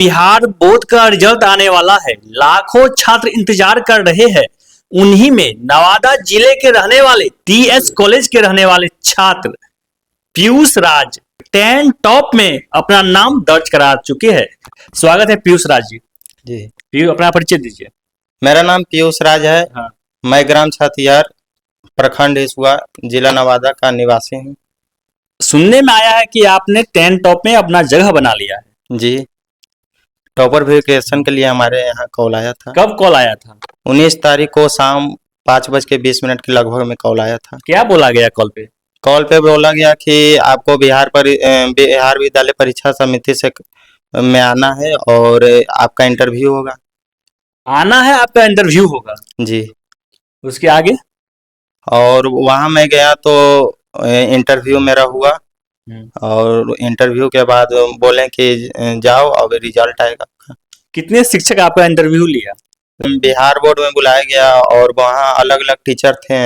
Bihar board का result आने वाला है। लाखों छात्र इंतजार कर रहे हैं। उन्हीं में नवादा जिले के रहने वाले टीएस कॉलेज के रहने वाले छात्र पीयूष राज 10 टॉप में अपना नाम दर्ज करा चुके हैं। स्वागत है पीयूष राज जी। जी, पीयूष अपना परिचय दीजिए। मेरा नाम पीयूष राज है। हाँ। मैं ग्राम छतियार, प्रखंड हिसुआ, जिला नवादा का निवासी हूँ। सुनने में आया है कि आपने 10 टॉप में अपना जगह बना लिया है। जी, टॉपर वेरिफिकेशन के लिए हमारे यहाँ कॉल आया था। कब कॉल आया था? 19 तारीख को शाम 5:20 के लगभग में कॉल आया था। क्या बोला गया कॉल पे? कॉल पे बोला गया कि आपको बिहार विद्यालय परीक्षा समिति से में आना है और आपका इंटरव्यू होगा। आना है, आपका इंटरव्यू होगा। जी, उसके आगे? और वहाँ मैं गया तो इंटरव्यू मेरा हुआ और इंटरव्यू के बाद बोले कि जाओ अब रिजल्ट आएगा। कितने शिक्षक आपका इंटरव्यू लिया? बिहार बोर्ड में बुलाया गया और वहाँ अलग अलग टीचर थे।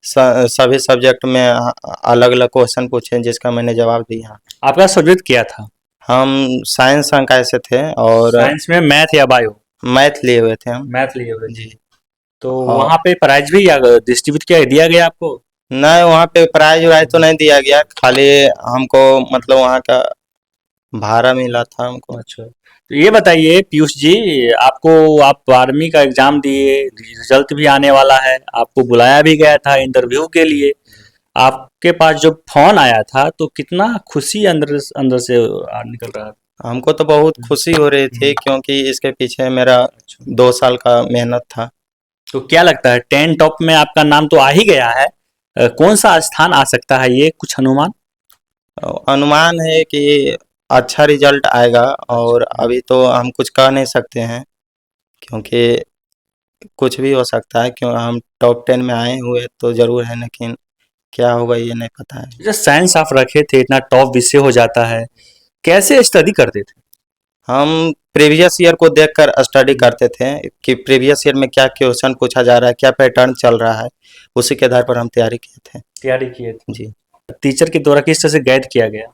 सभी सब्जेक्ट में अलग अलग क्वेश्चन पूछे जिसका मैंने जवाब दिया। आपका सब्जेक्ट क्या था? हम साइंस संकाय से थे और साइंस में मैथ या बायो? मैथ लिए हुए थे हम। मैथ लिए हुए। जी, तो हाँ। वहाँ पे प्राइज भी डिस्ट्रीब्यूट किया दिया गया आपको? नहीं, वहाँ पे प्राइज वाइज तो नहीं दिया गया, खाली हमको मतलब वहाँ का भाड़ा मिला था हमको। अच्छा, तो ये बताइए पीयूष जी, आप 12वीं का एग्जाम दिए, रिजल्ट भी आने वाला है, आपको बुलाया भी गया था इंटरव्यू के लिए। आपके पास जो फोन आया था तो कितना खुशी अंदर अंदर से निकल रहा था? हमको तो बहुत खुशी हो रही थी क्योंकि इसके पीछे मेरा 2 साल का मेहनत था। तो क्या लगता है 10 टॉप में आपका नाम तो आ ही गया है, कौन सा स्थान आ सकता है, ये कुछ अनुमान? अनुमान है कि अच्छा रिजल्ट आएगा और अभी तो हम कुछ कह नहीं सकते हैं क्योंकि कुछ भी हो सकता है। क्यों हम टॉप 10 में आए हुए तो जरूर है, लेकिन क्या होगा ये नहीं पता है। जैसे साइंस आप रखे थे, इतना टॉप विषय हो जाता है, कैसे स्टडी करते थे? हम प्रीवियस ईयर को देखकर स्टडी करते थे कि प्रीवियस ईयर में क्या क्वेश्चन पूछा जा रहा है, क्या पैटर्न चल रहा है, उसी के आधार पर हम तैयारी किए थे। तैयारी किए थे। जी, टीचर के द्वारा किस तरह से गाइड किया गया?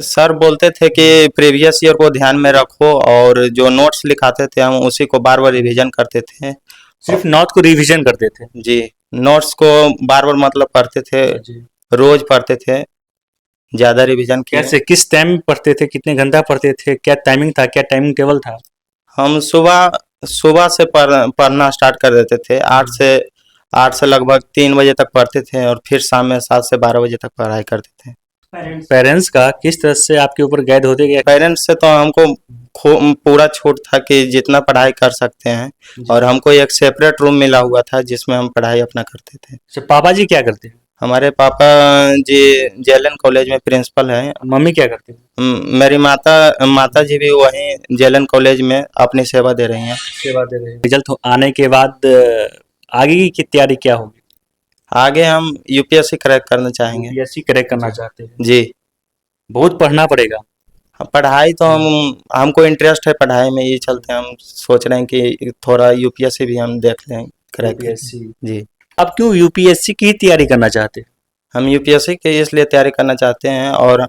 सर बोलते थे कि प्रीवियस ईयर को ध्यान में रखो और जो नोट्स लिखाते थे हम उसी को बार बार रिवीजन करते थे। सिर्फ नोट को रिवीजन करते थे? जी, नोट्स को बार बार मतलब पढ़ते थे, जी। रोज पढ़ते थे, ज्यादा रिवीजन किए। कैसे, किस टाइम में पढ़ते थे, कितने घंटा पढ़ते थे, क्या टाइमिंग था, क्या टाइमिंग टेबल था? हम सुबह से पढ़ना स्टार्ट कर देते थे। 8 से लगभग 3 बजे तक पढ़ते थे और फिर शाम में 7 से 12 बजे तक पढ़ाई करते थे। पेरेंट्स का किस तरह से आपके ऊपर गाइड होते गया? पेरेंट्स से तो हमको पूरा छूट था कि जितना पढ़ाई कर सकते हैं और हमको एक सेपरेट रूम मिला हुआ था जिसमें हम पढ़ाई अपना करते थे। अच्छा, पापा जी क्या करते हैं? हमारे पापा जी जेएलएन कॉलेज में प्रिंसिपल हैं। मम्मी क्या करते हैं? मेरी माता जी भी वहीं जेएलएन कॉलेज में अपनी सेवा दे रही हैं। सेवा दे रहे हैं। रिजल्ट आने के बाद आगे की तैयारी क्या होगी? आगे हम यूपीएससी क्रैक करना चाहेंगे। यूपीएससी क्रैक करना चाहते हैं? जी, बहुत पढ़ना पड़ेगा। पढ़ाई तो हमको इंटरेस्ट है पढ़ाई में, ये चलते हम सोच रहे हैं कि थोड़ा यूपीएससी भी हम देख लें, क्रैक करें। जी, अब क्यों यूपीएससी की तैयारी करना चाहते हैं? हम यूपीएससी की इसलिए तैयारी करना चाहते हैं और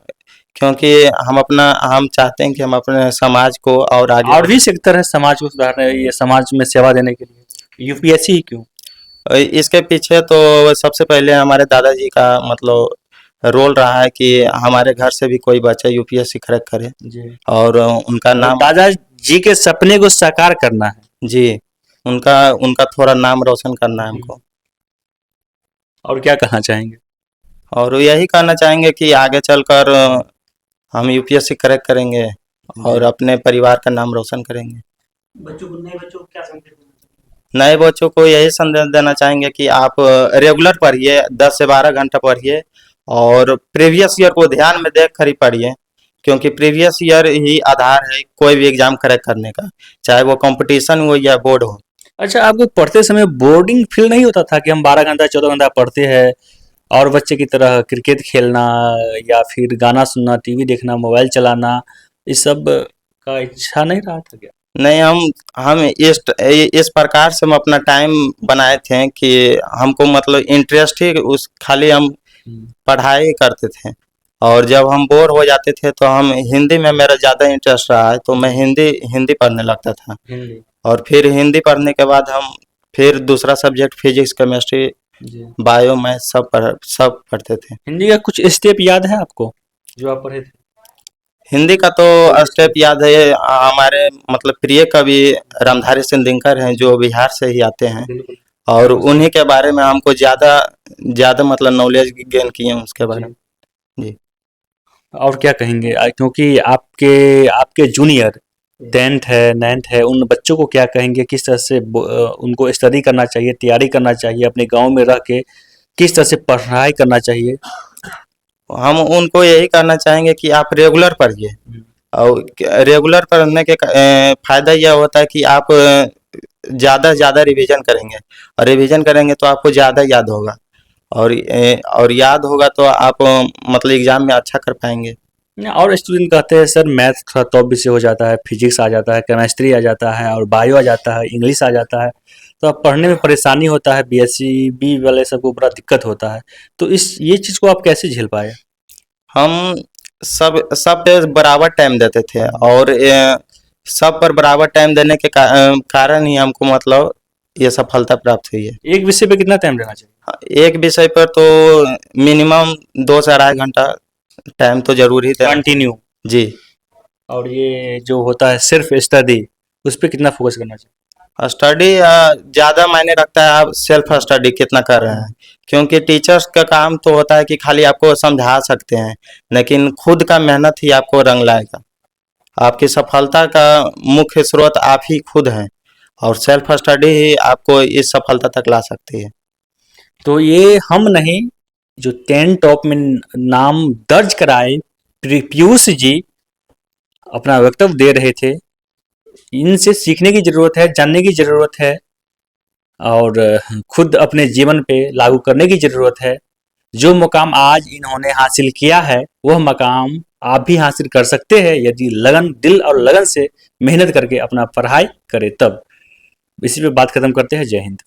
क्योंकि हम चाहते हैं कि हम अपने समाज को और आगे और भी सेक्टर है समाज को सुधारने, ये समाज में सेवा देने के लिए, यूपीएससी ही क्यों? इसके पीछे तो सबसे पहले हमारे दादाजी का मतलब रोल रहा है कि हमारे घर से भी कोई बच्चा यूपीएससी क्रैक करे जी। और उनका नाम, दादाजी के सपने को साकार करना है। जी, उनका थोड़ा नाम रोशन करना है हमको। और क्या कहना चाहेंगे? और यही कहना चाहेंगे कि आगे चलकर हम यूपीएससी क्रैक करेंगे और अपने परिवार का नाम रोशन करेंगे। नए बच्चों को क्या संदेश देना? नए बच्चों को यही संदेश देना चाहेंगे कि आप रेगुलर पढ़िए, 10 से 12 घंटा पढ़िए और प्रीवियस ईयर को ध्यान में देख कर ही पढ़िए क्योंकि प्रीवियस ईयर ही आधार है कोई भी एग्जाम क्रैक करने का, चाहे वो कंपटीशन हो या बोर्ड हो। अच्छा, आपको पढ़ते समय बोर्डिंग फील नहीं होता था कि हम 12 घंटा 14 घंटा पढ़ते हैं और बच्चे की तरह क्रिकेट खेलना या फिर गाना सुनना, टीवी देखना, मोबाइल चलाना, इस सब का इच्छा नहीं रहा था क्या? नहीं, हम इस प्रकार से हम अपना टाइम बनाए थे कि हमको मतलब इंटरेस्ट ही उस खाली हम पढ़ाई करते थे और जब हम बोर हो जाते थे तो हम हिंदी में मेरा ज़्यादा इंटरेस्ट रहा है, तो मैं हिंदी हिंदी पढ़ने लगता था। हिंदी और फिर हिंदी पढ़ने के बाद हम फिर दूसरा सब्जेक्ट फिजिक्स, केमिस्ट्री, जी। बायो, मैथ सब पढ़ते थे। हिंदी का कुछ स्टेप याद है आपको जो आप पढ़े थे? हिंदी का तो स्टेप याद है, हमारे मतलब प्रिय कवि रामधारी सिंह दिनकर हैं जो बिहार से ही आते हैं, बिल्कुल और उन्हीं के बारे में हमको ज़्यादा ज़्यादा मतलब नॉलेज गेन किए हैं उसके बारे में। जी। और क्या कहेंगे क्योंकि आपके आपके जूनियर 10th है 9th है, उन बच्चों को क्या कहेंगे, किस तरह से उनको स्टडी करना चाहिए, तैयारी करना चाहिए, अपने गांव में रह के किस तरह से पढ़ाई करना चाहिए? हम उनको यही कहना चाहेंगे कि आप रेगुलर पढ़िए, और रेगुलर पढ़ने के फायदा यह होता है कि आप ज़्यादा ज़्यादा रिवीजन करेंगे, और रिवीजन करेंगे तो आपको ज़्यादा याद होगा, और याद होगा तो आप मतलब एग्जाम में अच्छा कर पाएंगे। और स्टूडेंट कहते हैं सर मैथ थोड़ा टॉप विषय हो जाता है, फिजिक्स आ जाता है, केमिस्ट्री आ जाता है और बायो आ जाता है, इंग्लिश आ जाता है, तो अब पढ़ने में परेशानी होता है, बीएससी बी वाले सबको बड़ा दिक्कत होता है, तो इस ये चीज़ को आप कैसे झेल पाए? हम सब पे बराबर टाइम देते थे, और सब पर बराबर टाइम देने के कारण ही हमको मतलब ये सफलता प्राप्त हुई है। एक विषय पे कितना टाइम देना चाहिए? एक विषय पर तो मिनिमम 2 से 2.5 घंटा टाइम तो जरूर ही देना। कंटिन्यू। जी। और ये जो होता है सिर्फ स्टडी, उस पर कितना फोकस करना चाहिए? स्टडी ज़्यादा मायने रखता है आप सेल्फ स्टडी कितना कर रहे हैं, क्योंकि टीचर्स का काम तो होता है कि खाली आपको समझा सकते हैं, लेकिन खुद का मेहनत ही आपको रंग लाएगा। आपकी सफलता का मुख्य स्रोत आप ही खुद हैं, और सेल्फ स्टडी ही आपको इस सफलता तक ला सकती है। तो ये हम नहीं, जो 10 टॉप में नाम दर्ज कराए पीयूष जी अपना वक्तव्य दे रहे थे, इनसे सीखने की ज़रूरत है, जानने की ज़रूरत है, और खुद अपने जीवन पे लागू करने की ज़रूरत है। जो मुकाम आज इन्होंने हासिल किया है वह मुकाम आप भी हासिल कर सकते हैं यदि लगन, दिल और लगन से मेहनत करके अपना पढ़ाई करें तब। इसी पे बात खत्म करते हैं। जय हिंद।